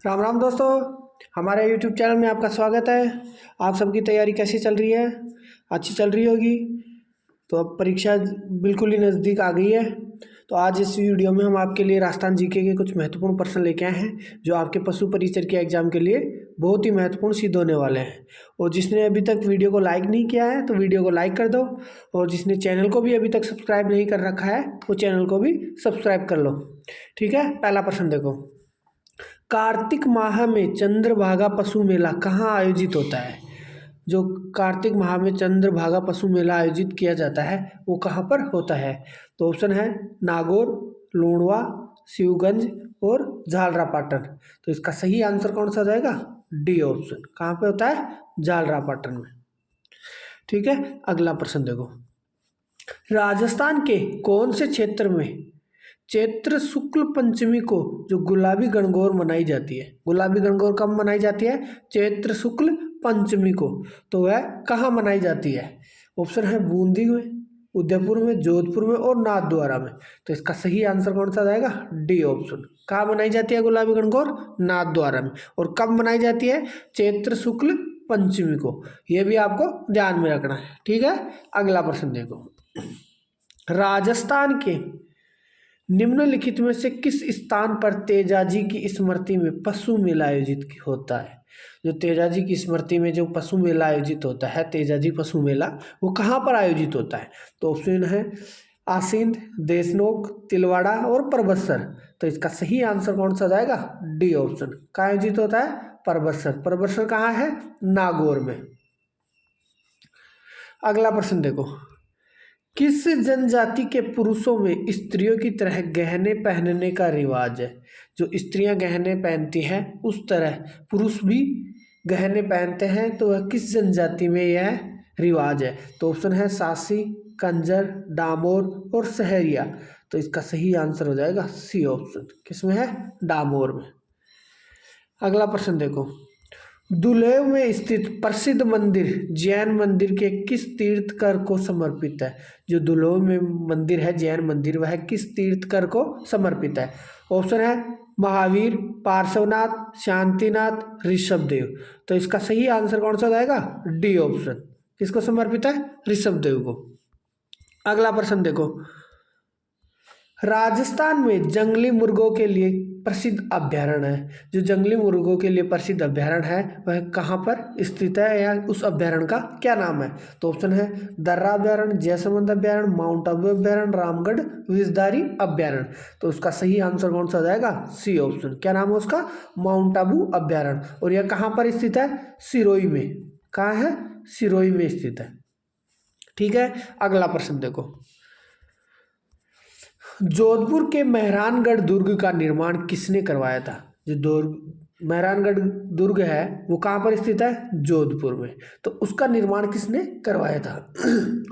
राम राम दोस्तों, हमारे YouTube channel में आपका स्वागत है। आप सबकी तैयारी कैसी चल रही है? अच्छी चल रही होगी। तो अब परीक्षा बिल्कुल ही नज़दीक आ गई है। तो आज इस वीडियो में हम आपके लिए राजस्थान जीके के कुछ महत्वपूर्ण प्रश्न लेके आए हैं जो आपके पशु परिचर के एग्जाम के लिए बहुत ही महत्वपूर्ण सिद्ध होने वाले हैं। और जिसने अभी तक वीडियो को लाइक नहीं किया है तो वीडियो को लाइक कर दो, और जिसने चैनल को भी अभी तक सब्सक्राइब नहीं कर रखा है वो चैनल को भी सब्सक्राइब कर लो। ठीक है, पहला प्रश्न देखो। कार्तिक माह में चंद्रभागा पशु मेला कहाँ आयोजित होता है? जो कार्तिक माह में चंद्रभागा पशु मेला आयोजित किया जाता है वो कहाँ पर होता है? तो ऑप्शन है नागौर, लूणवा, शिवगंज और झालरापाटन। तो इसका सही आंसर कौन सा जाएगा? D option. कहाँ पे होता है? झालरापाटन में। ठीक है, अगला प्रश्न देखो। राजस्थान के कौन से क्षेत्र में चैत्र शुक्ल पंचमी को जो गुलाबी गणगौर मनाई जाती है? गुलाबी गणगौर कब मनाई जाती है? चैत्र शुक्ल पंचमी को। तो वह कहाँ मनाई जाती है? ऑप्शन है बूंदी में, उदयपुर में, जोधपुर में और नाथद्वारा में। तो इसका सही आंसर कौन सा जाएगा? D option. कहाँ मनाई जाती है गुलाबी गणगौर? नाथद्वारा में। और कब मनाई जाती है? चैत्र शुक्ल पंचमी को। यह भी आपको ध्यान में रखना है। ठीक है, अगला प्रश्न देखो। राजस्थान के निम्नलिखित में से किस स्थान पर तेजाजी की स्मृति में पशु मेला आयोजित होता है? जो तेजाजी की स्मृति में जो पशु मेला आयोजित होता है, तेजाजी पशु मेला, वो कहाँ पर आयोजित होता है? तो ऑप्शन है आसींद, देशनोक, तिलवाड़ा और परबत्सर। तो इसका सही आंसर कौन सा जाएगा? D option. कहाँ आयोजित होता है? परबत्सर। परबत्सर कहाँ है? नागौर में। अगला प्रश्न देखो। किस जनजाति के पुरुषों में स्त्रियों की तरह गहने पहनने का रिवाज है? जो स्त्रियां गहने पहनती हैं उस तरह पुरुष भी गहने पहनते हैं। तो वह किस जनजाति में यह रिवाज है? तो ऑप्शन है सासी, कंजर, डामोर और सहरिया। तो इसका सही आंसर हो जाएगा सी ऑप्शन। किसमें है? डामोर में। अगला प्रश्न देखो। दुलेव में स्थित प्रसिद्ध मंदिर जैन मंदिर के किस तीर्थकर को समर्पित है? जो दुलेव में मंदिर है जैन मंदिर, वह किस तीर्थकर को समर्पित है? ऑप्शन है महावीर, पार्श्वनाथ, शांतिनाथ, ऋषभदेव। तो इसका सही आंसर कौन सा जाएगा? D option. किसको समर्पित है? ऋषभदेव को। अगला प्रश्न देखो। राजस्थान में जंगली मुर्गों के लिए प्रसिद्ध अभ्यारण्य है। जो जंगली मुर्गों के लिए प्रसिद्ध अभ्यारण्य है वह कहाँ पर स्थित है, या उस अभ्यारण्य का क्या नाम है? तो ऑप्शन है दर्रा अभ्यारण्य, जयसमंद अभ्यारण्य, माउंट आबू अभ्यारण्य, रामगढ़ विषधारी अभ्यारण्य। तो उसका सही आंसर कौन सा जाएगा? C option. क्या नाम है उसका? माउंट आबू अभ्यारण्य। और यह कहाँ पर स्थित है? सिरोही में। कहाँ है? सिरोही में स्थित है। ठीक है, अगला प्रश्न देखो। जोधपुर के मेहरानगढ़ दुर्ग का निर्माण किसने करवाया था? जो मेहरानगढ़ दुर्ग है वो कहाँ पर स्थित है? जोधपुर में। तो उसका निर्माण किसने करवाया था?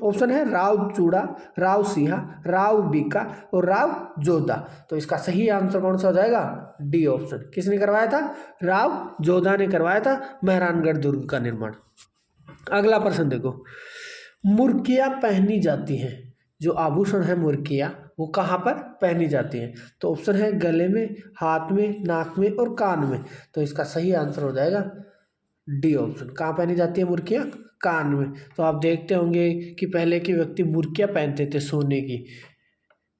ऑप्शन है राव चूड़ा, राव सिंहा, राव बीका और राव जोधा। तो इसका सही आंसर कौन सा हो जाएगा? D option. किसने करवाया था? राव जोधा ने करवाया था मेहरानगढ़ दुर्ग का निर्माण। अगला प्रश्न देखो। मुर्कियाँ पहनी जाती हैं, जो आभूषण है मुर्कियाँ, वो कहाँ पर पहनी जाती हैं? तो ऑप्शन है गले में, हाथ में, नाक में और कान में। तो इसका सही आंसर हो जाएगा डी ऑप्शन। कहाँ पहनी जाती है मुर्कियाँ? कान में। तो आप देखते होंगे कि पहले के व्यक्ति मुर्कियाँ पहनते थे सोने की।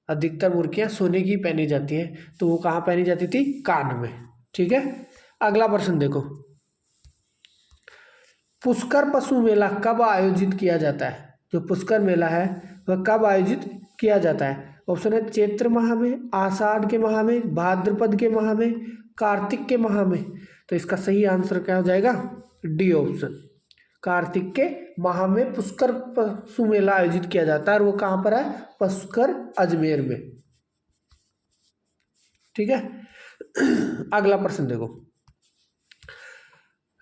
अधिकतर मुर्कियाँ सोने की पहनी जाती हैं, तो वो कहाँ पहनी जाती थी? कान में। ठीक है, अगला प्रश्न देखो। पुष्कर पशु मेला कब आयोजित किया जाता है? जो पुष्कर मेला है वह कब आयोजित किया जाता है? ऑप्शन है चैत्र माह में, आषाढ़ के माह में, भाद्रपद के माह में, कार्तिक के माह में। तो इसका सही आंसर क्या हो जाएगा? D option. कार्तिक के माह में पुष्कर पशु मेला आयोजित किया जाता है, और वो कहाँ पर है? पुष्कर अजमेर में। ठीक है, अगला प्रश्न देखो।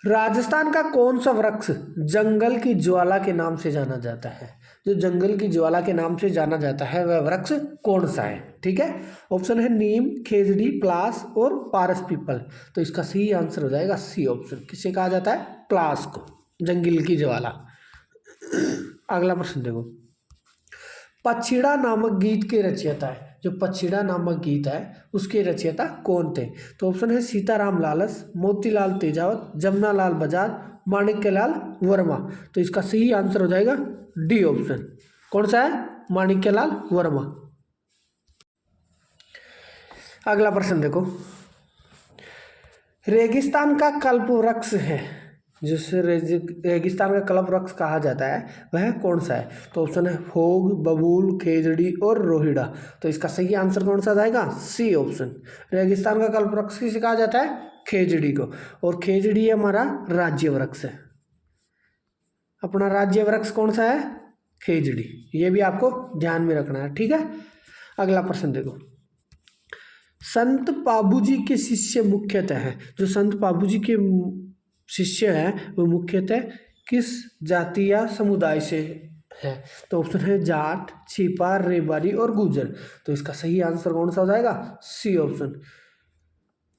राजस्थान का कौन सा वृक्ष जंगल की ज्वाला के नाम से जाना जाता है? जो जंगल की ज्वाला के नाम से जाना जाता है वह वृक्ष कौन सा है? ठीक है, ऑप्शन है नीम, खेजड़ी, प्लास और पारस पीपल। तो इसका सही आंसर हो जाएगा सी ऑप्शन। किसे कहा जाता है? प्लास को, जंगल की ज्वाला। अगला प्रश्न देखो। पछिड़ा नामक गीत के रचयिता है। जो पछिड़ा नामक गीत है उसके रचयिता कौन थे? तो ऑप्शन है सीताराम लालस, मोतीलाल तेजावत, जमनालाल बजाज, माणिक्यलाल वर्मा। तो इसका सही आंसर हो जाएगा डी ऑप्शन। कौन सा है? माणिक्यलाल वर्मा। अगला प्रश्न देखो, रेगिस्तान का कल्प वृक्ष है, जिसे रेगिस्तान का कल्प वृक्ष कहा जाता है, वह कौन सा है? तो ऑप्शन है फोग, बबूल, खेजड़ी और रोहिड़ा। तो इसका सही आंसर कौन सा जाएगा? C option. रेगिस्तान का कल्प वृक्ष किसे कहा जाता है? खेजड़ी को। और खेजड़ी हमारा राज्य वृक्ष है। अपना राज्य वृक्ष कौन सा है? खेजड़ी। ये भी आपको ध्यान में रखना है, ठीक है। अगला प्रश्न देखो, संत पाबूजी के शिष्य मुख्यतः हैं, जो संत पाबूजी के शिष्य हैं वो मुख्यतः किस जाति या समुदाय से है? तो ऑप्शन है जाट, छिपा, रेबारी और गुर्जर। तो इसका सही आंसर कौन सा हो जाएगा? C option.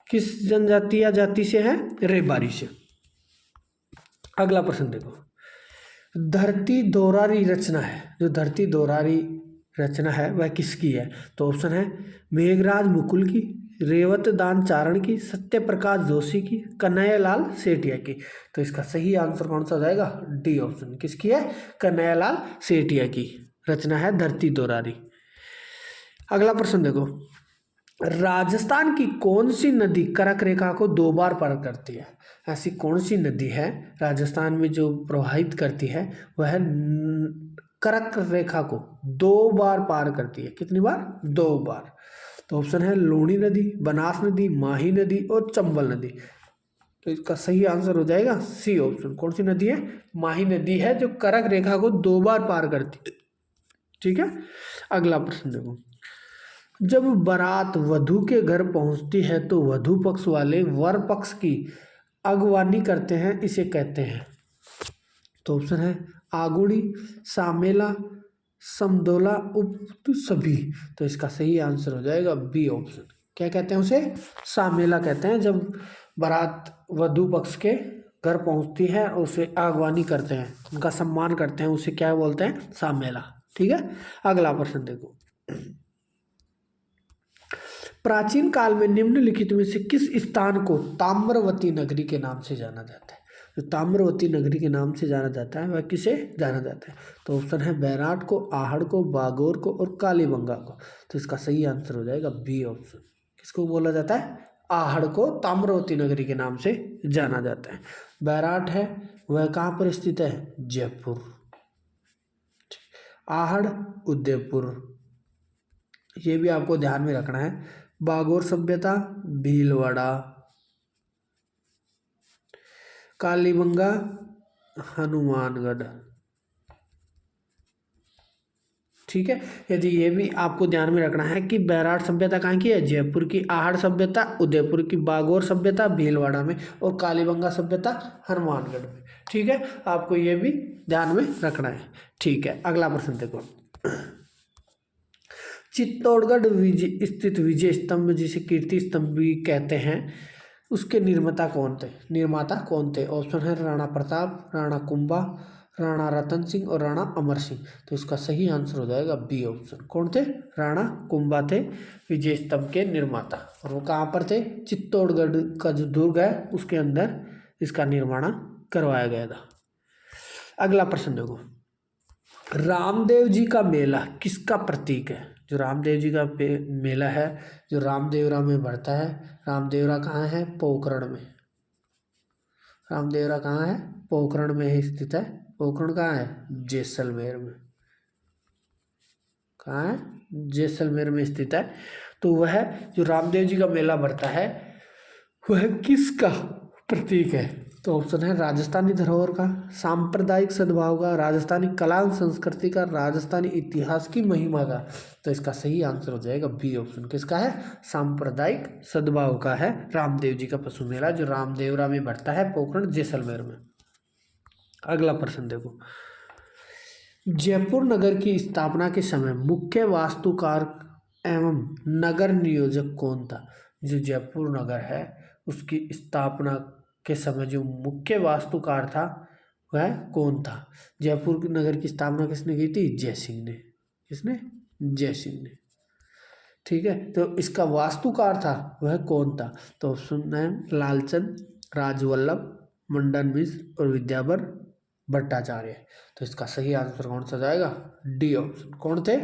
किस जनजाति या जाति से है? रेबारी से। अगला प्रश्न देखो, धरती दोरारी रचना है, जो धरती दोरारी रचना है वह किसकी है? तो ऑप्शन है मेघराज मुकुल की, रेवत दान चारण की, सत्य प्रकाश जोशी की, कन्हैयालाल सेठिया की। तो इसका सही आंसर कौन सा हो जाएगा? D option. किसकी है? कन्हैयालाल सेठिया की रचना है धरती दोरारी। अगला प्रश्न देखो, राजस्थान की कौन सी नदी कर्क रेखा को 2 बार पार करती है? ऐसी कौन सी नदी है राजस्थान में जो प्रवाहित करती है, वह कर्क रेखा को 2 बार पार करती है? कितनी बार? 2 बार। तो ऑप्शन है लूणी नदी, बनास नदी, माही नदी और चंबल नदी। तो इसका सही आंसर हो जाएगा सी ऑप्शन। कौन सी नदी है? माही नदी है जो कर्क रेखा को 2 बार पार करती है, ठीक है। अगला प्रश्न देखो, जब बारात वधू के घर पहुंचती है तो वधू पक्ष वाले वर पक्ष की अगवानी करते हैं, इसे कहते हैं? तो ऑप्शन है आगुड़ी, सामेला, समदोला, उक्त सभी। तो इसका सही आंसर हो जाएगा बी ऑप्शन। क्या कहते हैं उसे? सामेला कहते हैं। जब बारात वधू पक्ष के घर पहुंचती है और उसे आगवानी करते हैं, उनका सम्मान करते हैं, उसे क्या बोलते हैं? सामेला, ठीक है। अगला प्रश्न देखो, प्राचीन काल में निम्नलिखित में से किस स्थान को ताम्रवती नगरी के नाम से जाना जाता है? जो ताम्रवती नगरी के नाम से जाना जाता है वह किसे जाना जाता है? तो ऑप्शन है बैराट को, आहड़ को, बागोर को और कालीबंगा को। तो इसका सही आंसर हो जाएगा बी ऑप्शन। किसको बोला जाता है? आहड़ को ताम्रवती नगरी के नाम से जाना जाता है। बैराट है वह कहाँ पर स्थित है? जयपुर। आहड़ उदयपुर, ये भी आपको ध्यान में रखना है। बागोर सभ्यता भीलवाड़ा, कालीबंगा हनुमानगढ़, ठीक है। यदि ये भी आपको ध्यान में रखना है कि बैराट सभ्यता कहाँ की है? जयपुर की, आहड़ सभ्यता उदयपुर की, बागोर सभ्यता भीलवाड़ा में और कालीबंगा सभ्यता हनुमानगढ़ में, ठीक है। आपको ये भी ध्यान में रखना है, ठीक है। अगला प्रश्न देखो, चित्तौड़गढ़ स्थित विजय स्तंभ, जिसे कीर्ति स्तंभ भी कहते हैं, उसके निर्माता कौन थे? ऑप्शन है राणा प्रताप, राणा कुंभा, राणा रतन सिंह और राणा अमर सिंह। तो इसका सही आंसर हो जाएगा बी ऑप्शन। कौन थे? राणा कुंभा थे विजय स्तंभ के निर्माता। और वो कहाँ पर थे? चित्तौड़गढ़ का जो दुर्ग है उसके अंदर इसका निर्माण करवाया गया था। अगला प्रश्न देखो, रामदेव जी का मेला किसका प्रतीक है? जो रामदेव जी का मेला है जो रामदेवरा में बढ़ता है, रामदेवरा कहाँ है? पोखरण में। रामदेवरा कहाँ है? पोखरण में ही स्थित है। पोखरण कहाँ है? जैसलमेर में। कहाँ है? जैसलमेर में स्थित है। तो वह जो रामदेव जी का मेला बढ़ता है वह किसका प्रतीक है? तो ऑप्शन है राजस्थानी धरोहर का, सांप्रदायिक सद्भाव का, राजस्थानी कला संस्कृति का, राजस्थानी इतिहास की महिमा का। तो इसका सही आंसर हो जाएगा बी ऑप्शन। किसका है? सांप्रदायिक सद्भाव का है रामदेव जी का पशु मेला, जो रामदेवरा में बढ़ता है पोखरण जैसलमेर में। अगला प्रश्न देखो, जयपुर नगर की स्थापना के समय मुख्य वास्तुकार एवं नगर नियोजक कौन था? जो जयपुर नगर है उसकी स्थापना के समय जो मुख्य वास्तुकार था वह कौन था? जयपुर नगर की स्थापना किसने की थी? जय सिंह ने। किसने? जय सिंह ने। ठीक है, तो इसका वास्तुकार था वह कौन था? तो ऑप्शन है लालचंद, राजवल्लभ, मंडन मिश्र और विद्याधर भट्टाचार्य। तो इसका सही आंसर कौन सा जाएगा? D option. कौन थे?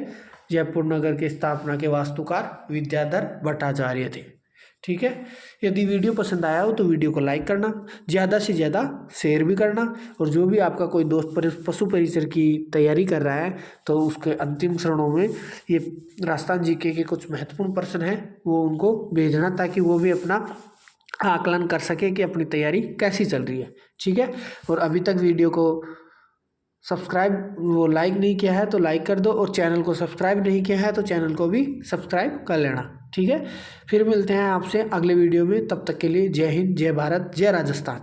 जयपुर नगर की स्थापना के वास्तुकार विद्याधर भट्टाचार्य थे। ठीक है, यदि वीडियो पसंद आया हो तो वीडियो को लाइक करना, ज़्यादा से ज़्यादा शेयर भी करना, और जो भी आपका कोई दोस्त पशु परिसर की तैयारी कर रहा है तो उसके अंतिम क्षणों में ये राजस्थान जीके के कुछ महत्वपूर्ण प्रश्न हैं वो उनको भेजना, ताकि वो भी अपना आकलन कर सके कि अपनी तैयारी कैसी चल रही है। ठीक है, और अभी तक वीडियो को लाइक नहीं किया है तो लाइक कर दो, और चैनल को सब्सक्राइब नहीं किया है तो चैनल को भी सब्सक्राइब कर लेना। ठीक है, फिर मिलते हैं आपसे अगले वीडियो में, तब तक के लिए जय हिंद, जय भारत, जय राजस्थान।